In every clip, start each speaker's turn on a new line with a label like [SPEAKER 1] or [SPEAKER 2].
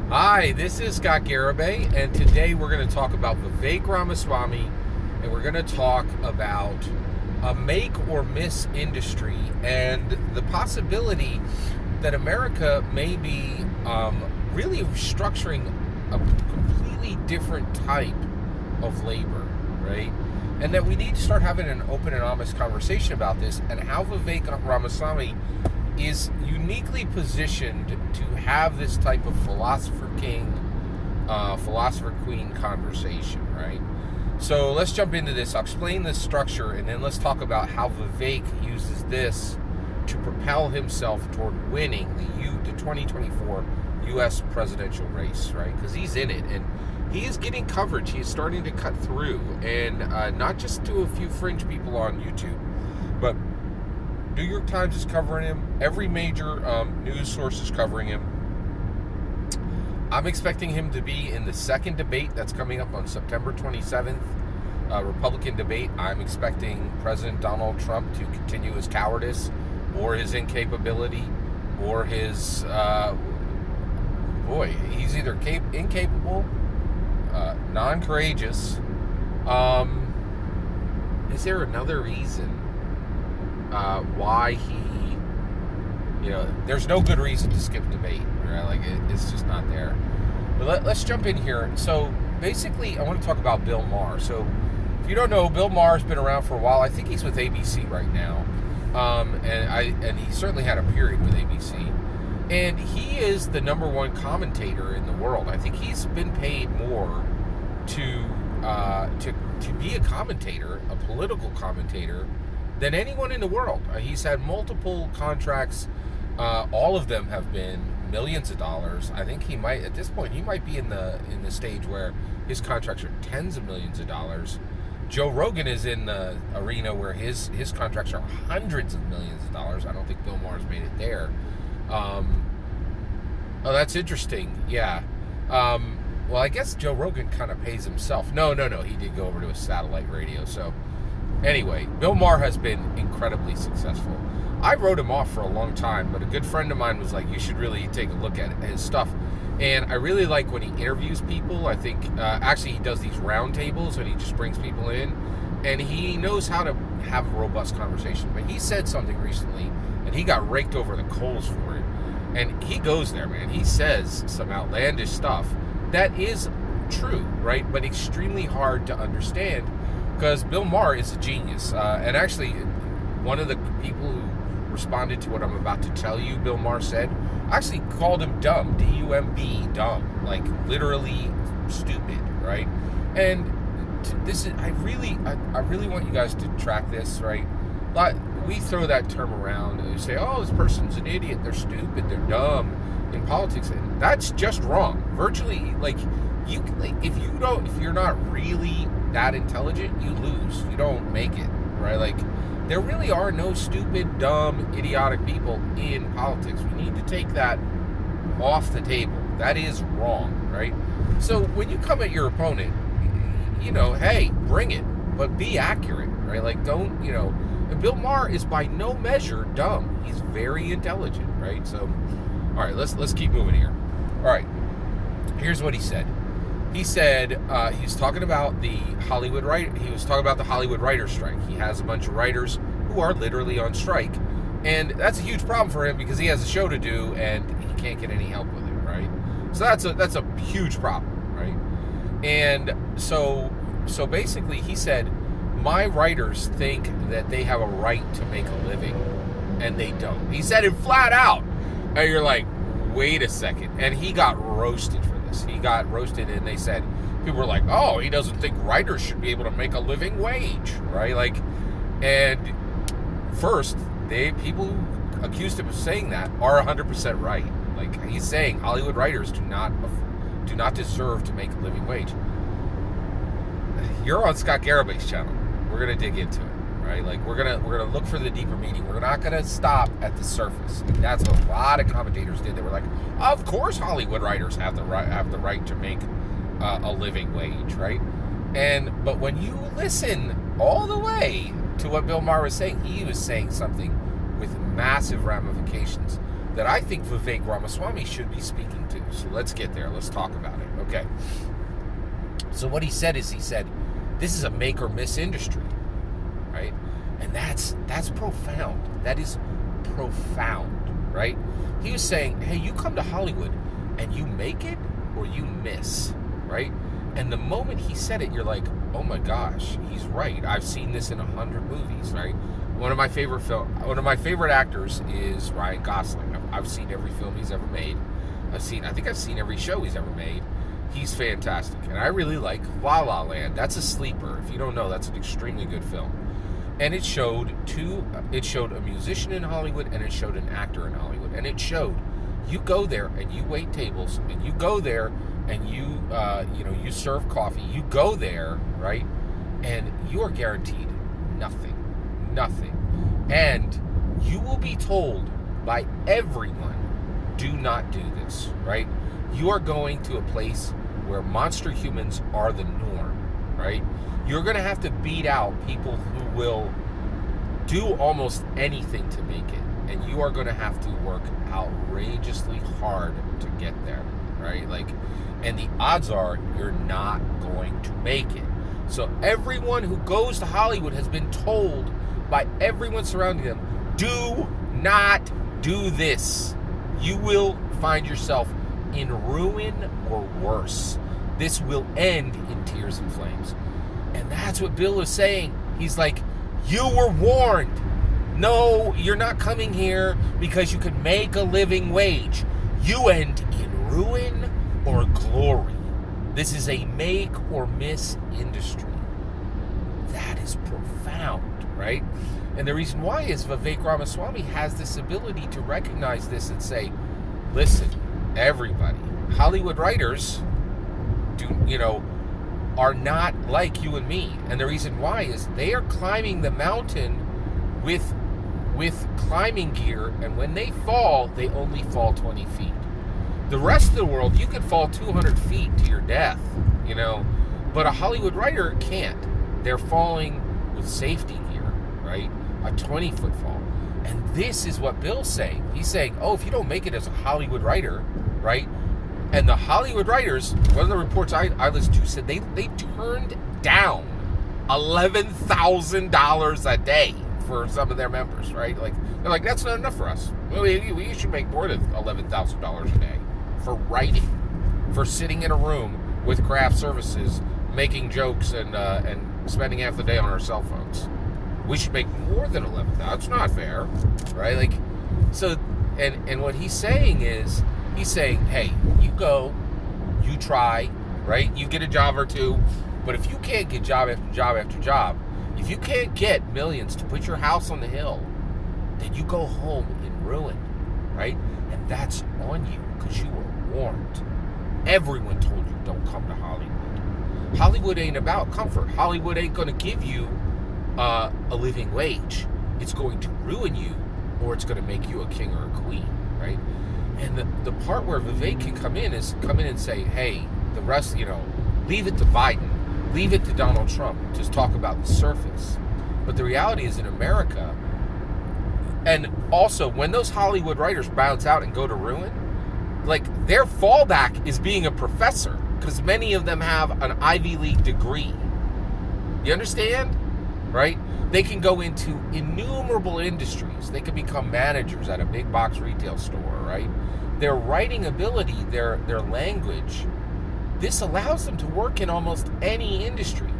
[SPEAKER 1] Hi, this is Scott Garibay, and today we're going to talk about Vivek Ramaswamy, and we're going to talk about a make or miss industry and the possibility that America may be really restructuring a completely different type of labor, right? And that we need to start having an open and honest conversation about this and how Vivek Ramaswamy is uniquely positioned to have this type of philosopher king, philosopher queen conversation, right? So let's jump into this. I'll explain the structure and then let's talk about how Vivek uses this to propel himself toward winning the 2024 U.S. presidential race, right? Because he's in it and he is getting coverage. He is starting to cut through, and not just to a few fringe people on YouTube, but New York Times is covering him. Every major news source is covering him. I'm expecting him to be in the second debate that's coming up on September 27th, Republican debate. I'm expecting President Donald Trump to continue his cowardice or his incapability or his, he's either incapable, non-courageous. Is there another reason why there's no good reason to skip debate, right? Like it's just not there. But let's jump in here. So basically, I want to talk about Bill Maher. So if you don't know, Bill Maher's been around for a while. I think he's with ABC right now, and he certainly had a period with ABC. And he is the number one commentator in the world. I think he's been paid more to be a commentator, a political commentator, than anyone in the world. He's had multiple contracts. All of them have been millions of dollars. I think he might, at this point, he might be in the stage where his contracts are tens of millions of dollars. Joe Rogan is in the arena where his contracts are hundreds of millions of dollars. I don't think Bill Maher's made it there. Oh, that's interesting. Yeah. Well, I guess Joe Rogan kind of pays himself. No. He did go over to a satellite radio. So anyway, Bill Maher has been incredibly successful. I wrote him off for a long time, but a good friend of mine was like, you should really take a look at his stuff. And I really like when he interviews people. I think, actually, he does these roundtables and he just brings people in. And he knows how to have a robust conversation. But he said something recently, and he got raked over the coals for it. And he goes there, man. He says some outlandish stuff that is true, right? But extremely hard to understand because Bill Maher is a genius. And actually, one of the people who responded to what I'm about to tell you, Bill Maher said, actually called him dumb, D-U-M-B, dumb, like literally stupid, right? And this is, I really want you guys to track this, right? But we throw that term around and we say, oh, this person's an idiot, they're stupid, they're dumb in politics, and that's just wrong. Virtually, if you're not really that intelligent, you lose. You don't make it, right? Like, there really are no stupid, dumb, idiotic people in politics. We need to take that off the table. That is wrong, right? So when you come at your opponent, hey, bring it, but be accurate, right? Like, don't, and Bill Maher is by no measure dumb. He's very intelligent, right? So, all right, let's keep moving here. All right, here's what he said. He said he's talking about the Hollywood writer strike. He has a bunch of writers who are literally on strike, and that's a huge problem for him because he has a show to do and he can't get any help with it, right? So that's a huge problem, right? And so basically, he said, my writers think that they have a right to make a living, and they don't. He said it flat out, and you're like, wait a second, and he got roasted for this. He got roasted, and they said, people were like, oh, he doesn't think writers should be able to make a living wage, right? Like, and first, people who accused him of saying that are 100% right. Like, he's saying Hollywood writers do not deserve to make a living wage. You're on Scott Garabay's channel. We're gonna dig into it, right? Like, we're gonna look for the deeper meaning. We're not gonna stop at the surface. And that's what a lot of commentators did. They were like, of course Hollywood writers have the right to make a living wage, right? But when you listen all the way to what Bill Maher was saying, he was saying something with massive ramifications that I think Vivek Ramaswamy should be speaking to. So let's get there. Let's talk about it. Okay. So what he said, this is a make or miss industry, right? And that's profound. That is profound, right? He was saying, hey, you come to Hollywood and you make it or you miss, right? And the moment he said it, you're like, oh my gosh, he's right. I've seen this in 100 movies, right? One of my favorite actors is Ryan Gosling. I've seen every film he's ever made. I think I've seen every show he's ever made. He's fantastic. And I really like La La Land. That's a sleeper. If you don't know, that's an extremely good film. And it showed a musician in Hollywood and it showed an actor in Hollywood. And it showed you go there and you wait tables and you go there and you serve coffee. You go there, right? And you are guaranteed nothing. And you will be told by everyone, do not do this, right? You are going to a place where monster humans are the norm, right? You're going to have to beat out people who will do almost anything to make it. And you are going to have to work outrageously hard to get there, right? And the odds are you're not going to make it. So everyone who goes to Hollywood has been told by everyone surrounding them, do not do this. You will find yourself in ruin or worse. This will end in tears and flames. And that's what Bill is saying. He's like, you were warned. No, you're not coming here because you can make a living wage. You end in ruin or glory. This is a make or miss industry. That is profound, right? And the reason why is Vivek Ramaswamy has this ability to recognize this and say, listen, everybody, Hollywood writers are not like you and me. And the reason why is they are climbing the mountain with climbing gear, and when they fall, they only fall 20 feet. The rest of the world, you could fall 200 feet to your death, but a Hollywood writer can't. They're falling with safety gear, right? A 20-foot fall. And this is what Bill's saying. He's saying, if you don't make it as a Hollywood writer, right? And the Hollywood writers, one of the reports I listened to said they turned down $11,000 a day for some of their members, right? They're like, that's not enough for us. We should make more than $11,000 a day for writing, for sitting in a room with craft services, making jokes and spending half the day on our cell phones. We should make more than 11,000. That's not fair, right? And what he's saying is, hey, you go, you try, right? You get a job or two, but if you can't get job after job after job, if you can't get millions to put your house on the hill, then you go home in ruin, right? And that's on you because you were warned. Everyone told you don't come to Hollywood. Hollywood ain't about comfort. Hollywood ain't going to give you a living wage. It's going to ruin you, or it's going to make you a king or a queen, right? And the part where Vivek can come in and say, hey, the rest, leave it to Biden, leave it to Donald Trump, just talk about the surface. But the reality is in America, and also when those Hollywood writers bounce out and go to ruin, their fallback is being a professor, because many of them have an Ivy League degree. You understand? Right? They can go into innumerable industries. They can become managers at a big box retail store, right? Their writing ability, their language, this allows them to work in almost any industry.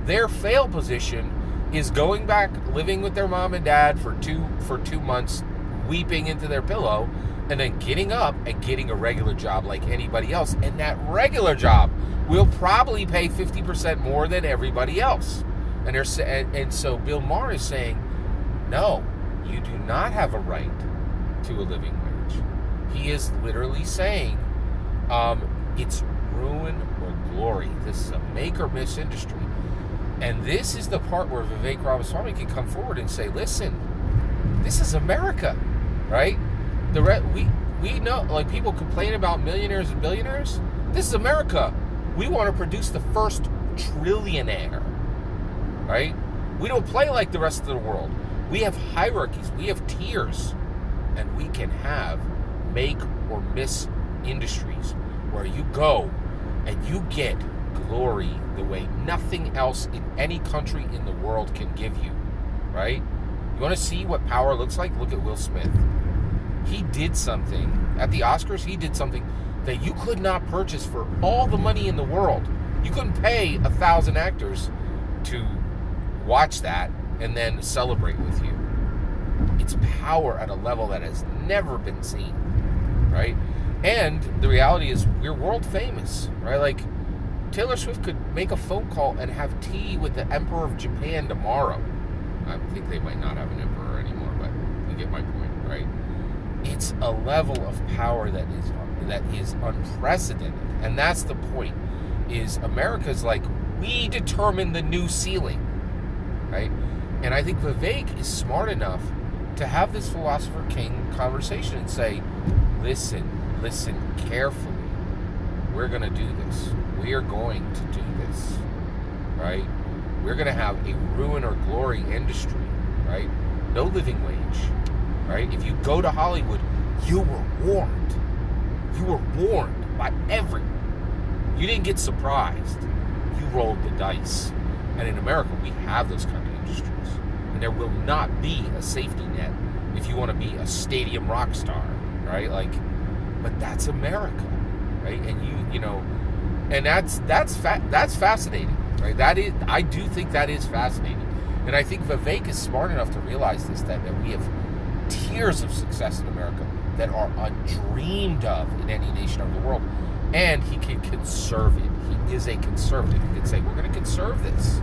[SPEAKER 1] Their fail position is going back, living with their mom and dad for two months, weeping into their pillow, and then getting up and getting a regular job like anybody else. And that regular job will probably pay 50% more than everybody else. And so Bill Maher is saying, no, you do not have a right to a living wage. He is literally saying, it's ruin or glory. This is a make or miss industry. And this is the part where Vivek Ramaswamy can come forward and say, listen, this is America, right? We know, people complain about millionaires and billionaires. This is America. We want to produce the first trillionaire, right? We don't play like the rest of the world. We have hierarchies. We have tiers. And we can have make or miss industries. where you go and you get glory the way nothing else in any country in the world can give you, right? You want to see what power looks like? Look at Will Smith. He did something at the Oscars. He did something that you could not purchase for all the money in the world. You couldn't pay 1,000 actors to watch that and then celebrate with you. It's power at a level that has never been seen, right? And the reality is we're world famous, right? Like Taylor Swift could make a phone call and have tea with the Emperor of Japan tomorrow. I think they might not have an emperor anymore, but you get my point, right? It's a level of power that is unprecedented. And that's the point, is America's like, we determine the new ceiling, right? And I think Vivek is smart enough to have this philosopher king conversation and say, listen carefully. We're going to do this. We are going to do this, right? We're going to have a ruin or glory industry, right? No living wage, right? If you go to Hollywood, you were warned. You were warned by everyone. You didn't get surprised. You rolled the dice. And in America, we have those kind of industries. And there will not be a safety net if you want to be a stadium rock star, right? Like, but that's America, right? And you know, and that's fascinating, right? I do think that is fascinating. And I think Vivek is smart enough to realize this, that we have tiers of success in America that are undreamed of in any nation of the world. And he can conserve it. He is a conservative. He can say, we're going to conserve this.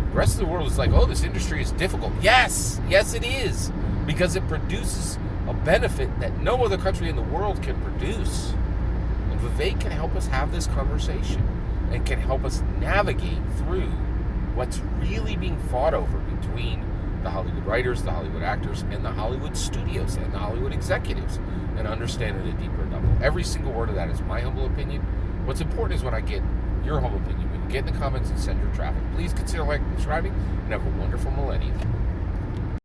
[SPEAKER 1] The rest of the world is like, oh, this industry is difficult. Yes, it is. Because it produces a benefit that no other country in the world can produce. And Vivek can help us have this conversation and can help us navigate through what's really being fought over between the Hollywood writers, the Hollywood actors, and the Hollywood studios and the Hollywood executives, and understand it at a deeper level. Every single word of that is my humble opinion. What's important is when I get your humble opinion. When you get in the comments and send your traffic, please consider liking and subscribing, and have a wonderful millennium.